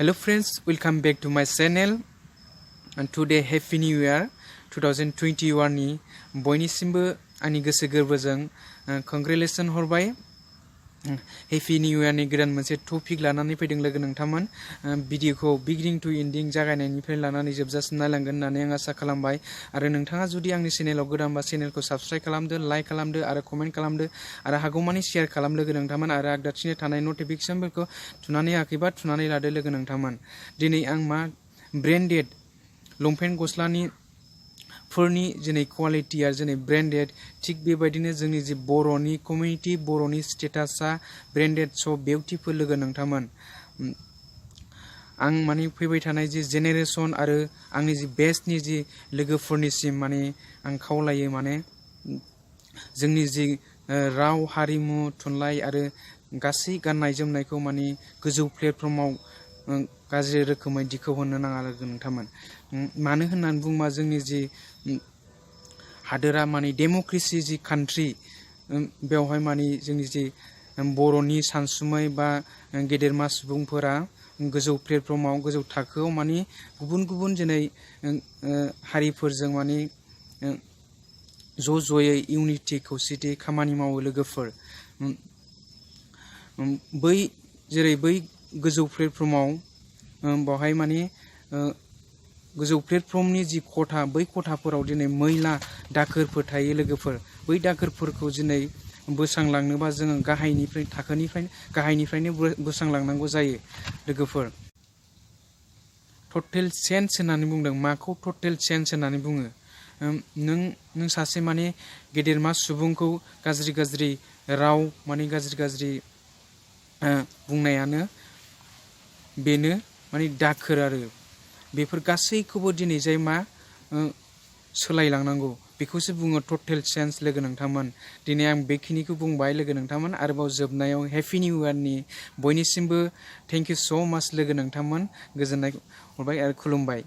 Hello friends, welcome back to my channel and today Happy New Year 2021 नि बयनिसिमबो आंनि गोसो गोरबोजों congratulation हरबाय। Happy New Year नि गोदान मोनसे टपिक लानानै फैदों लोगो नोंथांमोन। भिडिअखौ बिगिनिं टु एन्डिं जागायनायनिफ्राय लानानै जोबजासिम नायलांगोन होननानै आं आसा खालामबाय आरो नोंथाङा जुदि आंनि चेनेलाव गोदानबा चेनेलखौ साबस्क्राइब खालामदो, लाइक खालामदो आरो कमेन्ट खालामदो आरो हागौमानि शेयार खालाम लोगो नोंथांमोन आरो आगदाथिंजाय थानाय नटिफिकेसनफोरखौ थुनानै होआखैबा थुनानै लादो लोगो नोंथांमोन। दिनै आं मा ब्रेन्डेड लंपेन्ट गस्लानि फोरनि जेनै क्वालिटिया जेनै ब्रेन्डेड थिग बेबायदिनो जोंनि जि बर'नि कमिउनिटि बर'नि स्टेटासा ब्रेन्डेड स' बिउटिफुल लोगो नोंथांमोन। आं माने फैबाय थानाय जि जेनेरेसन आरो आंनि जि बेस्टनि जि लोगोफोरनिसिम माने आं खावलायो माने जोंनि जि राव हारिमु थुनलाइ आरो गासै गाननाय जोमनायखौ माने गोजौ प्लेटफर्माव गाज्रि रोखोमै दिखोहरनो नाङा लोगो नोंथांमोन। मानो होननानै बुङोबा जोंनि जि हादोरा माने डेम'क्रेसि जि कान्ट्रि बेवहाय माने जोंनि जि बर'नि सानसुमै बा गेदेरमा सुबुंफोरा गोजौ प्लेटफर्माव गोजौ थाखोआव माने गुबुन गुबुन जेनै हारिफोरजों माने ज'यै इउनिटि खौसेथि खामानि मावो लोगोफोर। बै गोजौ प्लेटफर्माव बावहाय माने गोजौ प्लेटफर्मनि जि खथा बै खथाफोराव दिनै मैला दाखोरफोर थायो लोगोफोर। बै दाखोरफोरखौ दिनै बोस्रांलांनोबा जोङो गाहायनिफ्रायनो बोस्रांलांनांगौ जायो लोगोफोर। टटेल चेन्ज होननानै बुंदों। माखौ टटेल चेन्ज होननानै बुङो? नों सासे माने गेदेरमा सुबुंखौ गाज्रि राव माने गाज्रि बुंनायानो बेनो माने दाखोर आरो बेफोर गासैखौबो दिनै जाय मा सोलायलांनांगौ बेखौसो बुङो टटेल चेन्ज लोगो नोंथांमोन। दिनै आं बेखिनिखौ बुंबाय लोगो नोंथांमोन। आरोबाव जोबनायाव हेपि निउ इयारनि बयनिसिमबो थेंक इउ स' माच लोगो नोंथांमोन। गोजोननाय हरबाय आरो खुलुमबाय।